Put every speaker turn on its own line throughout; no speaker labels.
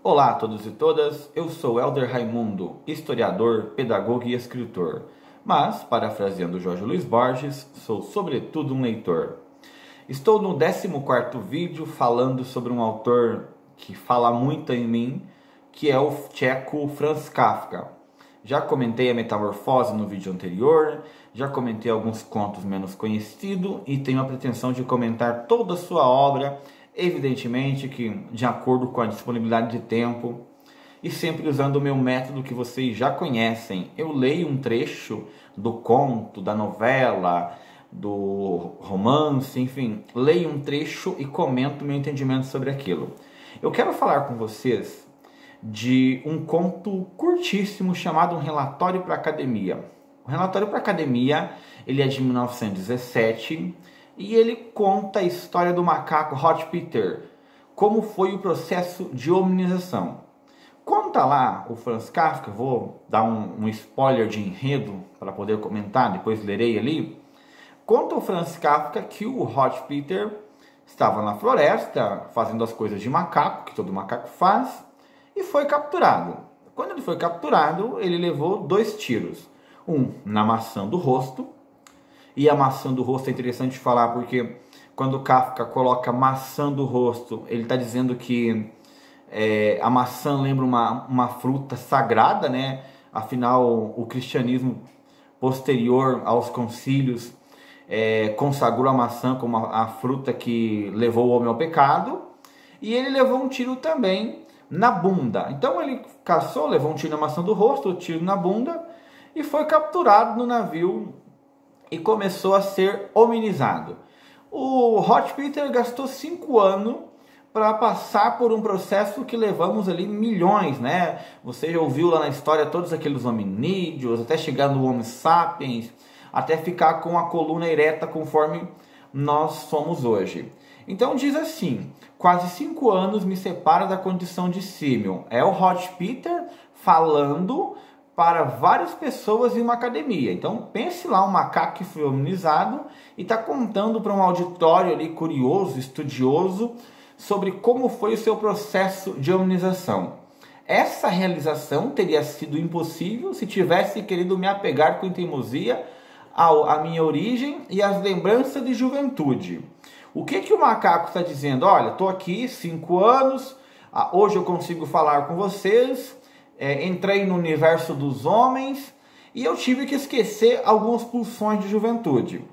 Olá a todos e todas, eu sou Helder Raimundo, historiador, pedagogo e escritor, mas, parafraseando Jorge Luiz Borges, sou sobretudo um leitor. Estou no 14º vídeo falando sobre um autor que fala muito em mim, que é o tcheco Franz Kafka. Já comentei a Metamorfose no vídeo anterior, já comentei alguns contos menos conhecidos e tenho a pretensão de comentar toda a sua obra, evidentemente que de acordo com a disponibilidade de tempo e sempre usando o meu método que vocês já conhecem. Eu leio um trecho do conto, da novela, do romance, enfim, leio um trecho e comento meu entendimento sobre aquilo. Eu quero falar com vocês de um conto curtíssimo chamado Um Relatório para a Academia. O Relatório para a Academia, ele é de 1917 e ele conta a história do macaco Hot Peter, como foi o processo de hominização. Conta lá o Franz Kafka, vou dar um spoiler de enredo para poder comentar, depois lerei ali. Conta o Franz Kafka que o Hot Peter estava na floresta fazendo as coisas de macaco, que todo macaco faz, e foi capturado. Quando ele foi capturado, ele levou 2 tiros. Um na maçã do rosto, e a maçã do rosto é interessante falar porque quando Kafka coloca maçã do rosto, ele está dizendo que a maçã lembra uma fruta sagrada, né? Afinal, o cristianismo posterior aos concílios consagrou a maçã como a fruta que levou o homem ao pecado, e ele levou um tiro também na bunda. Então ele caçou, levou um tiro na maçã do rosto, um tiro na bunda, e foi capturado no navio e começou a ser hominizado. O Hot Peter gastou 5 anos para passar por um processo que levamos ali milhões, né? Você já ouviu lá na história todos aqueles hominídeos, até chegar no Homo sapiens, até ficar com a coluna ereta conforme nós somos hoje. Então diz assim: quase 5 anos me separa da condição de símil. É o Hot Peter falando para várias pessoas em uma academia. Então pense lá um macaco que foi hominizado e está contando para um auditório ali curioso, estudioso, sobre como foi o seu processo de hominização. Essa realização teria sido impossível se tivesse querido me apegar com teimosia à minha origem e às lembranças de juventude. O que o macaco está dizendo? Olha, estou aqui 5 anos, hoje eu consigo falar com vocês, entrei no universo dos homens e eu tive que esquecer algumas pulsões de juventude.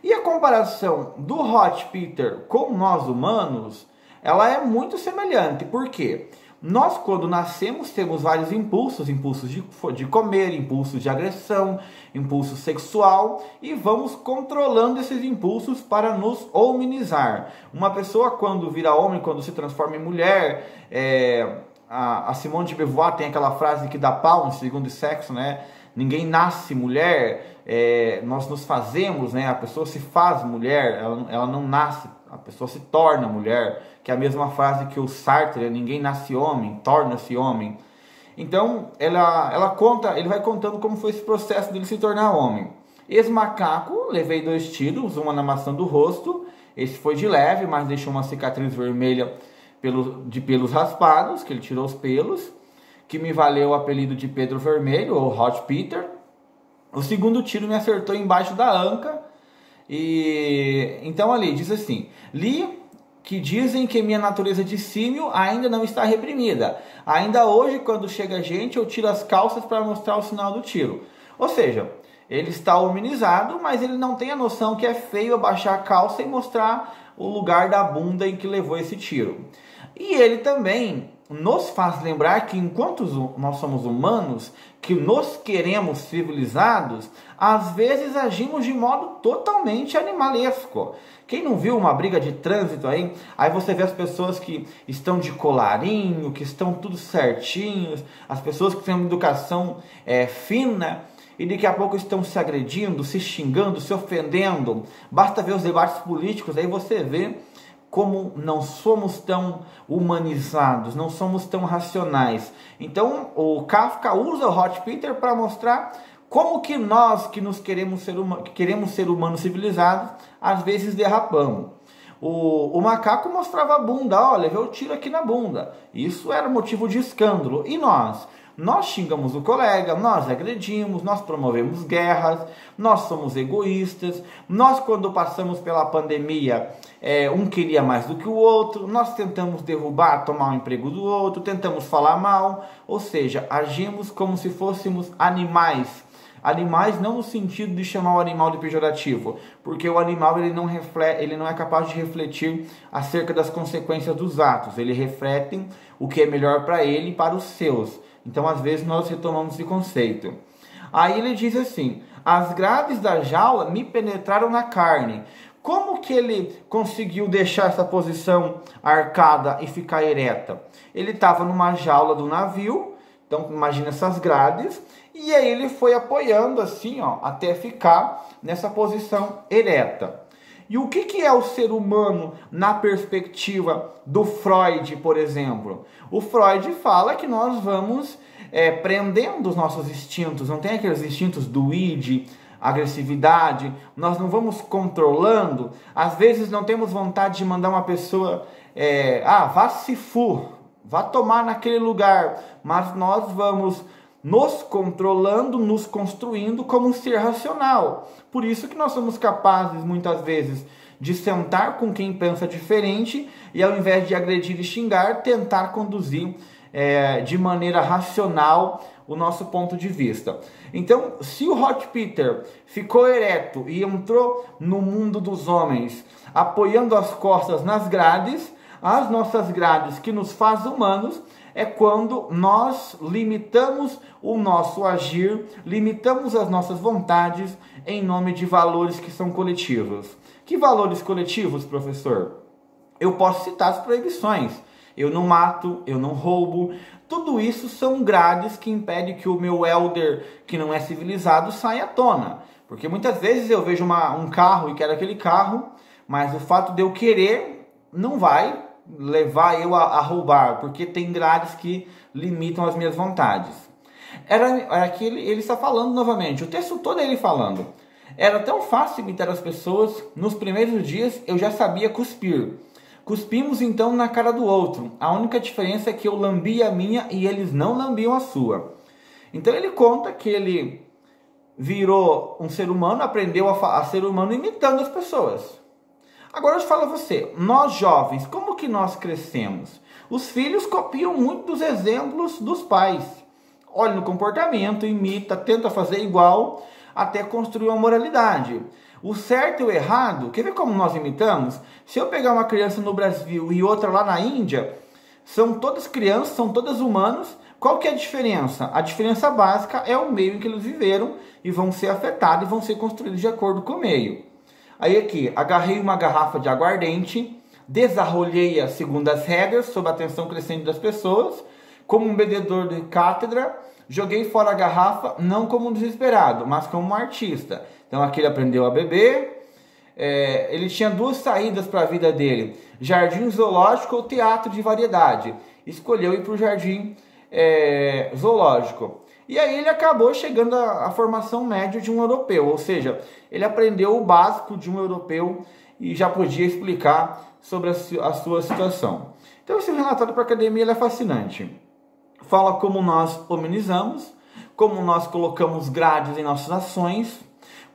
E a comparação do Hot Peter com nós humanos, ela é muito semelhante. Por quê? Nós, quando nascemos, temos vários impulsos de comer, impulsos de agressão, impulso sexual, e vamos controlando esses impulsos para nos hominizar. Uma pessoa, quando vira homem, quando se transforma em mulher, a Simone de Beauvoir tem aquela frase que dá pau no segundo sexo, né? Ninguém nasce mulher, nós nos fazemos, né? A pessoa se faz mulher, ela não nasce, a pessoa se torna mulher, que é a mesma frase que o Sartre, ninguém nasce homem, torna-se homem. Então, ele vai contando como foi esse processo dele se tornar homem. Esse macaco, levei 2 tiros, uma na maçã do rosto, esse foi de leve, mas deixou uma cicatriz vermelha de pelos raspados, que ele tirou os pelos, que me valeu o apelido de Pedro Vermelho, ou Hot Peter. O segundo tiro me acertou embaixo da anca, e então ali diz assim: li que dizem que minha natureza de símil ainda não está reprimida. Ainda hoje, quando chega gente, eu tiro as calças para mostrar o sinal do tiro. Ou seja, ele está hominizado, mas ele não tem a noção que é feio abaixar a calça e mostrar o lugar da bunda em que levou esse tiro. E ele também nos faz lembrar que enquanto nós somos humanos, que nos queremos civilizados, às vezes agimos de modo totalmente animalesco. Quem não viu uma briga de trânsito aí você vê as pessoas que estão de colarinho, que estão tudo certinhos, as pessoas que têm uma educação fina, e daqui a pouco estão se agredindo, se xingando, se ofendendo. Basta ver os debates políticos, aí você vê como não somos tão humanizados, não somos tão racionais. Então o Kafka usa o Hot Peter para mostrar como que nós que queremos ser humanos civilizados, às vezes derrapamos. o macaco mostrava a bunda, ó, levei o tiro aqui na bunda. Isso era motivo de escândalo. E nós? Nós xingamos o colega, nós agredimos, nós promovemos guerras, nós somos egoístas, nós quando passamos pela pandemia, um queria mais do que o outro, nós tentamos derrubar, tomar o emprego do outro, tentamos falar mal, ou seja, agimos como se fôssemos animais. Animais não no sentido de chamar o animal de pejorativo, porque o animal ele não é capaz de refletir acerca das consequências dos atos, ele reflete o que é melhor para ele e para os seus. Então, às vezes, nós retomamos esse conceito. Aí ele diz assim, as grades da jaula me penetraram na carne. Como que ele conseguiu deixar essa posição arcada e ficar ereta? Ele estava numa jaula do navio, então imagina essas grades, e aí ele foi apoiando assim, ó, até ficar nessa posição ereta. E o que é o ser humano na perspectiva do Freud, por exemplo? O Freud fala que nós vamos prendendo os nossos instintos, não tem aqueles instintos do id, agressividade, nós não vamos controlando, às vezes não temos vontade de mandar uma pessoa, vá se for, vá tomar naquele lugar, mas nós vamos nos controlando, nos construindo como um ser racional. Por isso que nós somos capazes, muitas vezes, de sentar com quem pensa diferente e, ao invés de agredir e xingar, tentar conduzir de maneira racional o nosso ponto de vista. Então, se o Hot Peter ficou ereto e entrou no mundo dos homens, apoiando as costas nas grades, as nossas grades que nos faz humanos, é quando nós limitamos o nosso agir, limitamos as nossas vontades em nome de valores que são coletivos. Que valores coletivos, professor? Eu posso citar as proibições. Eu não mato, eu não roubo. Tudo isso são grades que impedem que o meu elder, que não é civilizado, saia à tona. Porque muitas vezes eu vejo um carro e quero aquele carro, mas o fato de eu querer não vai levar eu a roubar, porque tem grades que limitam as minhas vontades. Era que ele está falando novamente, o texto todo é ele falando. Era tão fácil imitar as pessoas, nos primeiros dias eu já sabia cuspir. Cuspimos então na cara do outro, a única diferença é que eu lambia a minha e eles não lambiam a sua. Então ele conta que ele virou um ser humano, aprendeu a ser humano imitando as pessoas. Agora eu te falo a você, nós jovens, como que nós crescemos? Os filhos copiam muito dos exemplos dos pais. Olha no comportamento, imita, tenta fazer igual, até construir uma moralidade. O certo e o errado, quer ver como nós imitamos? Se eu pegar uma criança no Brasil e outra lá na Índia, são todas crianças, são todas humanos. Qual que é a diferença? A diferença básica é o meio em que eles viveram e vão ser afetados e vão ser construídos de acordo com o meio. Aí aqui, agarrei uma garrafa de aguardente, desarrolhei-a segundo as regras, sob a atenção crescente das pessoas, como um bebedor de cátedra, joguei fora a garrafa, não como um desesperado, mas como um artista. Então aqui ele aprendeu a beber, ele tinha duas saídas para a vida dele, jardim zoológico ou teatro de variedade. Escolheu ir para o jardim zoológico. E aí ele acabou chegando à formação média de um europeu, ou seja, ele aprendeu o básico de um europeu e já podia explicar sobre a sua situação. Então esse relatório para a academia é fascinante. Fala como nós hominizamos, como nós colocamos grades em nossas ações,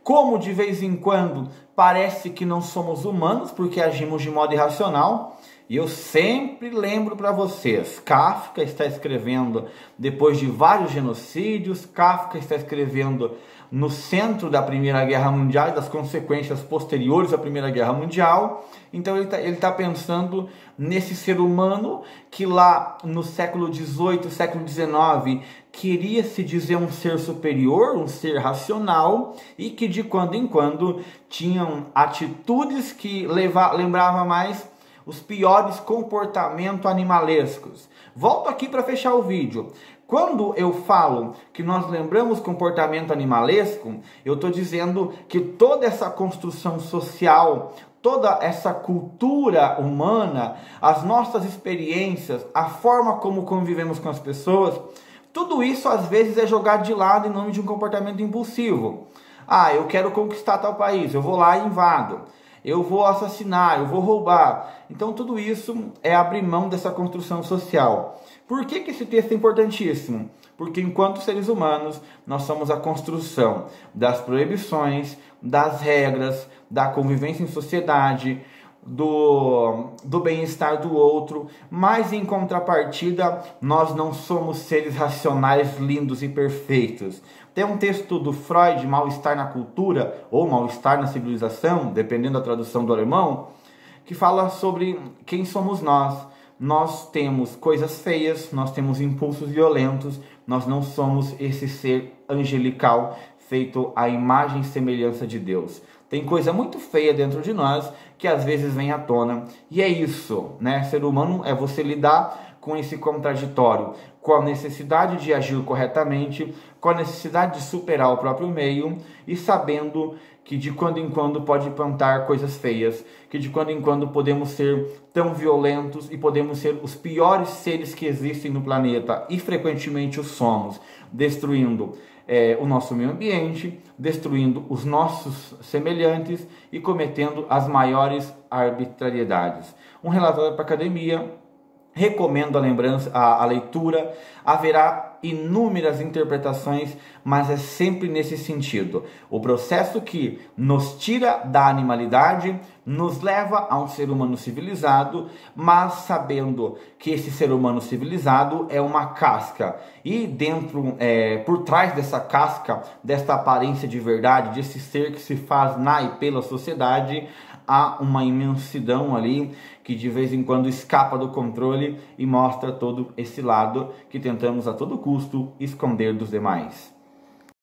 como de vez em quando parece que não somos humanos porque agimos de modo irracional. E eu sempre lembro para vocês, Kafka está escrevendo depois de vários genocídios, Kafka está escrevendo no centro da Primeira Guerra Mundial e das consequências posteriores à Primeira Guerra Mundial. Então ele está pensando nesse ser humano que lá no século XVIII, século XIX, queria se dizer um ser superior, um ser racional, e que de quando em quando tinham atitudes que lembravam mais os piores comportamentos animalescos. Volto aqui para fechar o vídeo. Quando eu falo que nós lembramos comportamento animalesco, eu estou dizendo que toda essa construção social, toda essa cultura humana, as nossas experiências, a forma como convivemos com as pessoas, tudo isso às vezes é jogado de lado em nome de um comportamento impulsivo. Eu quero conquistar tal país, eu vou lá e invado. eu vou assassinar, eu vou roubar. Então tudo isso é abrir mão dessa construção social. Por que esse texto é importantíssimo? Porque enquanto seres humanos, nós somos a construção das proibições, das regras, da convivência em sociedade, do bem-estar do outro, mas em contrapartida, nós não somos seres racionais, lindos e perfeitos. Tem um texto do Freud, Mal-Estar na Cultura, ou Mal-Estar na Civilização, dependendo da tradução do alemão, que fala sobre quem somos nós. Nós temos coisas feias, nós temos impulsos violentos, nós não somos esse ser angelical feito à imagem e semelhança de Deus. Tem coisa muito feia dentro de nós que às vezes vem à tona. E é isso, né? Ser humano é você lidar com esse contraditório, com a necessidade de agir corretamente, com a necessidade de superar o próprio meio e sabendo que de quando em quando pode plantar coisas feias, que de quando em quando podemos ser tão violentos e podemos ser os piores seres que existem no planeta, e frequentemente o somos, destruindo o nosso meio ambiente, destruindo os nossos semelhantes e cometendo as maiores arbitrariedades. Um relatório para a academia. Recomendo a leitura, haverá inúmeras interpretações, mas é sempre nesse sentido. O processo que nos tira da animalidade, nos leva a um ser humano civilizado, mas sabendo que esse ser humano civilizado é uma casca. E dentro, por trás dessa casca, desta aparência de verdade, desse ser que se faz na e pela sociedade, há uma imensidão ali que de vez em quando escapa do controle e mostra todo esse lado que tentamos a todo custo esconder dos demais.